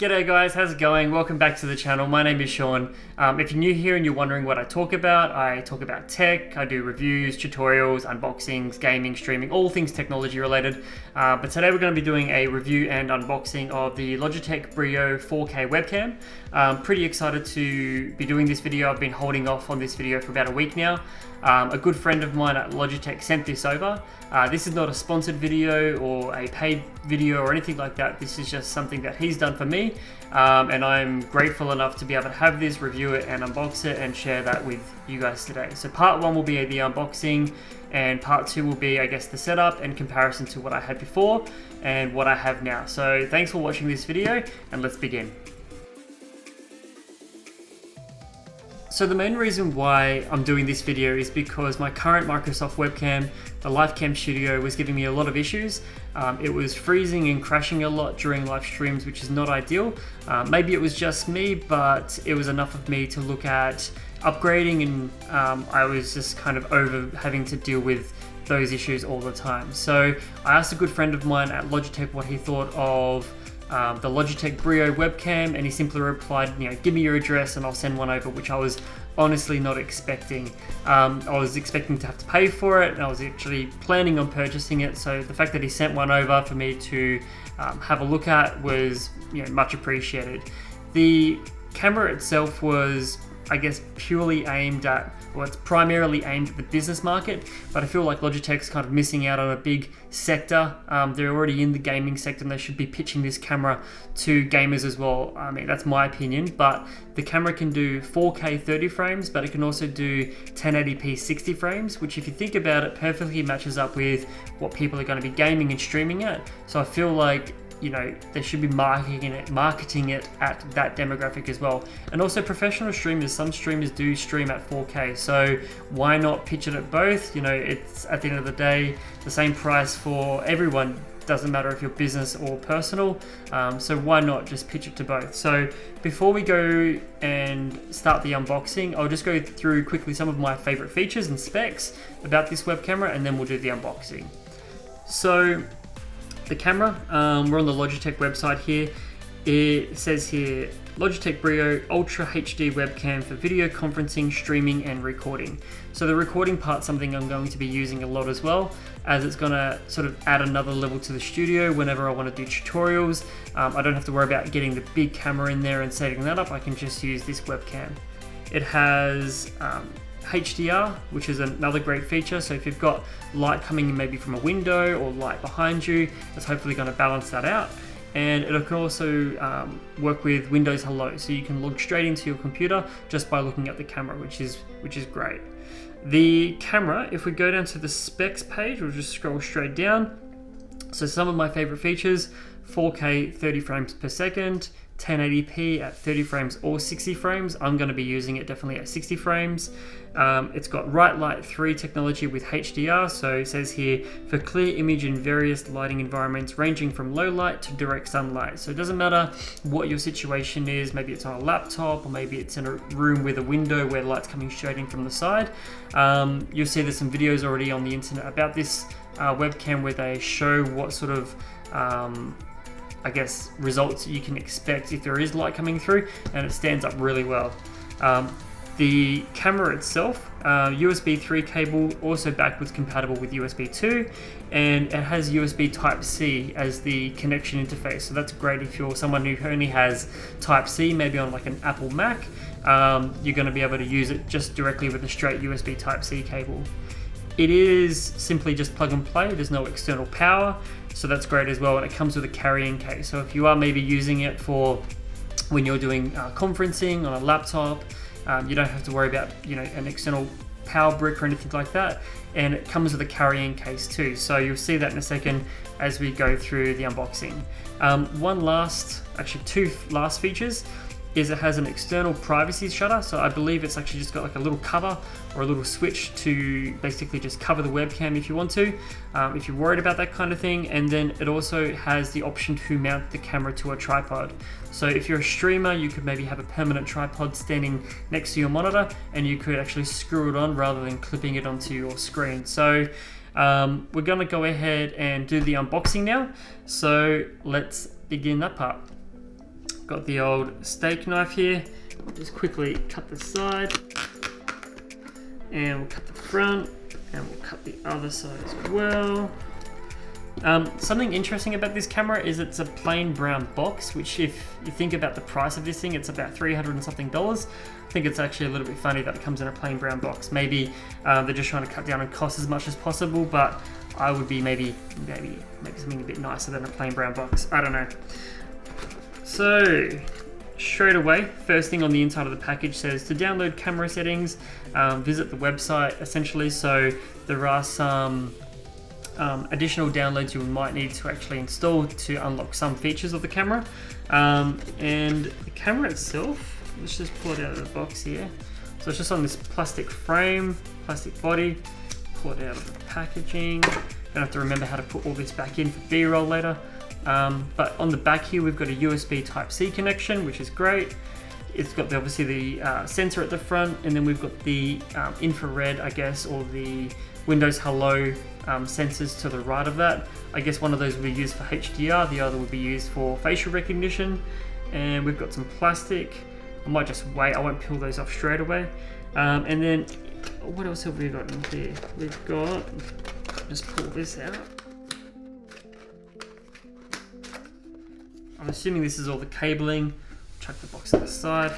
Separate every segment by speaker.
Speaker 1: G'day guys, how's it going? Welcome back to the channel. My name is Sean. If you're new here and you're wondering what I talk about tech, I do reviews, tutorials, unboxings, gaming, streaming, all things technology related. But today we're going to be doing a review and unboxing of the Logitech Brio 4K webcam. I'm pretty excited to be doing this video. I've been holding off on this video for about a week now. A good friend of mine at Logitech sent this over. This is not a sponsored video or a paid video or anything like that. This is just something that he's done for me, and I'm grateful enough to be able to have this, review it and unbox it and share that with you guys today. So part one will be the unboxing, and part two will be, I guess, the setup and comparison to what I had before and what I have now. So thanks for watching this video, and let's begin. So the main reason why I'm doing this video is because my current Microsoft webcam, the LiveCam Studio, was giving me a lot of issues. It was freezing and crashing a lot during live streams, which is not ideal. Maybe it was just me, but it was enough of me to look at upgrading, and I was just kind of over having to deal with those issues all the time. So I asked a good friend of mine at Logitech what he thought of the Logitech Brio webcam, and he simply replied, give me your address and I'll send one over, which I was honestly not expecting. I was expecting to have to pay for it, and I was actually planning on purchasing it, so the fact that he sent one over for me to have a look at was much appreciated. The camera itself was, I guess, purely aimed at, well, it's primarily aimed at the business market, but I feel like Logitech's kind of missing out on a big sector. They're already in the gaming sector, and they should be pitching this camera to gamers as well. I mean, that's my opinion, but the camera can do 4K 30 frames, but it can also do 1080p 60 frames, which, if you think about it, perfectly matches up with what people are going to be gaming and streaming at. So I feel like they should be marketing it at that demographic as well. And also professional streamers, some streamers do stream at 4K, so why not pitch it at both? It's, at the end of the day, the same price for everyone. Doesn't matter if you're business or personal, so why not just pitch it to both? So before we go and start the unboxing, I'll just go through quickly some of my favorite features and specs about this web camera, and then we'll do the unboxing. So the camera, we're on the Logitech website here. It says here, Logitech Brio Ultra HD webcam for video conferencing, streaming and recording. So the recording part's something I'm going to be using a lot as well, as it's going to sort of add another level to the studio whenever I want to do tutorials. I don't have to worry about getting the big camera in there and setting that up. I can just use this webcam. It has HDR, which is another great feature. So if you've got light coming in maybe from a window or light behind you, it's hopefully going to balance that out. And it can also work with Windows Hello, so you can log straight into your computer just by looking at the camera, which is great. The camera, if we go down to the specs page, we'll just scroll straight down. So some of my favorite features: 4K 30 frames per second, 1080p at 30 frames or 60 frames. I'm going to be using it definitely at 60 frames. It's got Bright Light 3 technology with HDR, so it says here, for clear image in various lighting environments ranging from low light to direct sunlight. So it doesn't matter what your situation is, maybe it's on a laptop or maybe it's in a room with a window where light's coming straight in from the side. You'll see there's some videos already on the internet about this webcam where they show what sort of I guess results you can expect if there is light coming through, and it stands up really well. The camera itself, USB 3 cable, also backwards compatible with USB 2, and it has USB Type-C as the connection interface. So that's great if you're someone who only has Type-C, maybe on like an Apple Mac. You're going to be able to use it just directly with a straight USB Type-C cable. It is simply just plug and play. There's no external power, so that's great as well. And it comes with a carrying case. So if you are maybe using it for when you're doing conferencing on a laptop, you don't have to worry about an external power brick or anything like that. And it comes with a carrying case too. So you'll see that in a second as we go through the unboxing. Two last features is it has an external privacy shutter. So I believe it's actually just got like a little cover or a little switch to basically just cover the webcam if you want to, if you're worried about that kind of thing. And then it also has the option to mount the camera to a tripod. So if you're a streamer, you could maybe have a permanent tripod standing next to your monitor, and you could actually screw it on rather than clipping it onto your screen. So we're gonna go ahead and do the unboxing now. So let's begin that part. Got the old steak knife here. I'll just quickly cut the side, and we'll cut the front, and we'll cut the other side as well. Something interesting about this camera is it's a plain brown box, which if you think about the price of this thing, it's about $300 and something. I think it's actually a little bit funny that it comes in a plain brown box. Maybe they're just trying to cut down on cost as much as possible, but I would be maybe something a bit nicer than a plain brown box. I don't know. So straight away, first thing on the inside of the package says to download camera settings, visit the website essentially. So there are some additional downloads you might need to actually install to unlock some features of the camera. And the camera itself, let's just pull it out of the box here. So it's just on this plastic frame, plastic body. Pull it out of the packaging. Don't have to remember how to put all this back in for B-roll later. But on the back here, we've got a USB Type-C connection, which is great. It's got obviously the sensor at the front, and then we've got the infrared, I guess, or the Windows Hello sensors to the right of that. I guess one of those would be used for HDR, the other would be used for facial recognition. And we've got some plastic. I might just wait, I won't peel those off straight away. And then, what else have we got in here? We've got, just pull this out. I'm assuming this is all the cabling. Chuck the box to the side.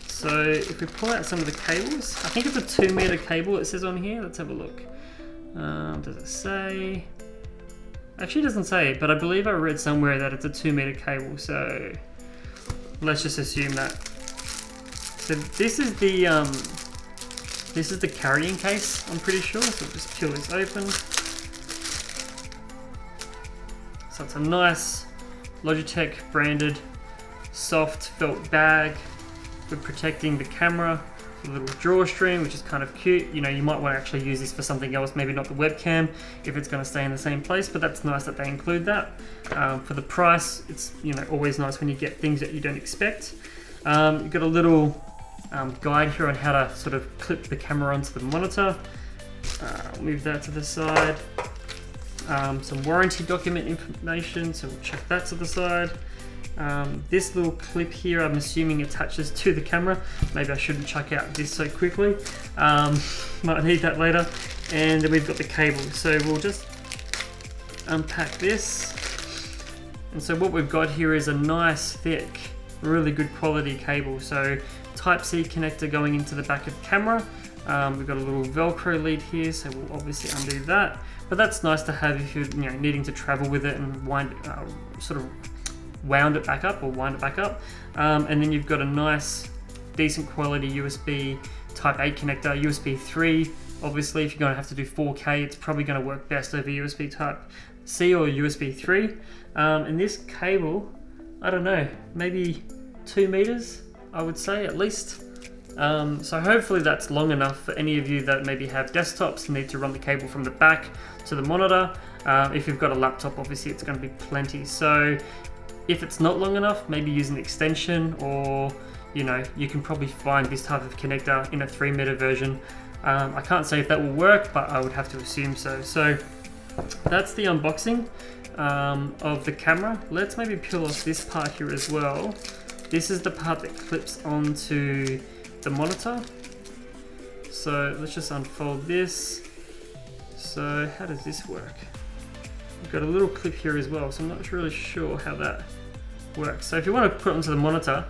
Speaker 1: So if we pull out some of the cables, I think it's a 2-meter cable it says on here. Let's have a look. Does it say? Actually, it doesn't say, but I believe I read somewhere that it's a 2-meter cable. So let's just assume that. So this is the carrying case, I'm pretty sure. So we'll just peel this open. So it's a nice Logitech branded soft felt bag for protecting the camera. A little drawstring, which is kind of cute. You know, you might want to actually use this for something else, maybe not the webcam, if it's going to stay in the same place, but that's nice that they include that. For the price, it's, you know, always nice when you get things that you don't expect. You've got a little guide here on how to sort of clip the camera onto the monitor. Move that to the side. Some warranty document information, so we'll check that to the side. This little clip here, I'm assuming attaches to the camera. Maybe I shouldn't chuck out this so quickly. Might need that later. And then we've got the cable. So we'll just unpack this. And so what we've got here is a nice, thick, really good quality cable. So Type-C connector going into the back of the camera. We've got a little Velcro lead here, so we'll obviously undo that. But that's nice to have if you're needing to travel with it and sort of wound it back up or wind it back up. And then you've got a nice, decent quality USB Type-A connector, USB 3. Obviously, if you're going to have to do 4K, it's probably going to work best over USB Type-C or USB 3. And this cable, I don't know, maybe 2 meters, I would say at least. So hopefully that's long enough for any of you that maybe have desktops and need to run the cable from the back to the monitor. If you've got a laptop, obviously it's going to be plenty. So if it's not long enough, maybe use an extension, or you can probably find this type of connector in a 3-meter version. I can't say if that will work, but I would have to assume so. So that's the unboxing of the camera. Let's maybe peel off this part here as well. This is the part that clips onto the monitor. So let's just unfold this. So how does this work? We've got a little clip here as well, so I'm not really sure how that works. So if you want to put it onto the monitor,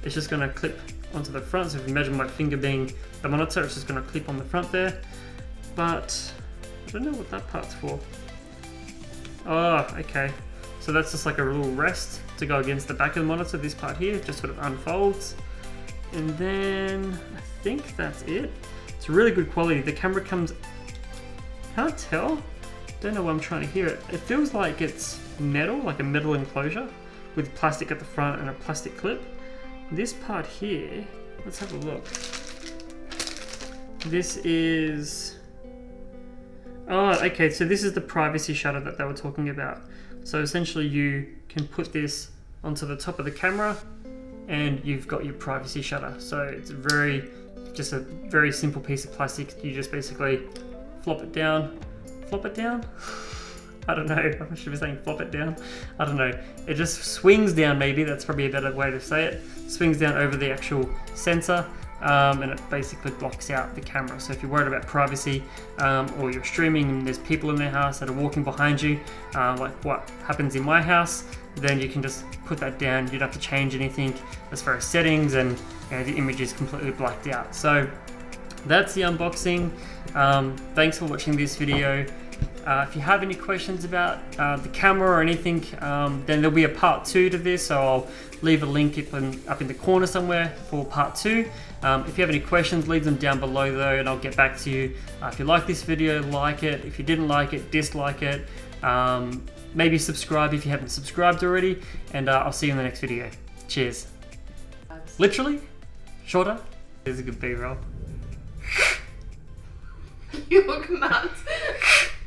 Speaker 1: it's just going to clip onto the front. So if you imagine my finger being the monitor, it's just going to clip on the front there. But I don't know what that part's for. Oh, okay. So that's just like a little rest to go against the back of the monitor. This part here just sort of unfolds. And then I think that's it. It's really good quality. The camera comes, can't tell. Don't know what I'm trying to hear it. It feels like it's metal, like a metal enclosure with plastic at the front and a plastic clip. This part here, let's have a look. This is, oh, okay, so this is the privacy shutter that they were talking about. So essentially you can put this onto the top of the camera and you've got your privacy shutter. So it's just a very simple piece of plastic. You just basically flop it down. I don't know, I should be saying flop it down. I don't know. It just swings down, maybe, that's probably a better way to say it. Swings down over the actual sensor, and it basically blocks out the camera. So if you're worried about privacy, or you're streaming and there's people in their house that are walking behind you, like what happens in my house, then you can just put that down. You don't have to change anything as far as settings, and the image is completely blacked out. So that's the unboxing. Thanks for watching this video. If you have any questions about the camera or anything, then there'll be a part 2 to this, so I'll leave a link up in the corner somewhere for part 2. If you have any questions, leave them down below though, and I'll get back to you. If you like this video, like it. If you didn't like it, dislike it. Maybe subscribe if you haven't subscribed already, and I'll see you in the next video. Cheers. Literally? Shorter? This is a good B-roll.
Speaker 2: You look mad.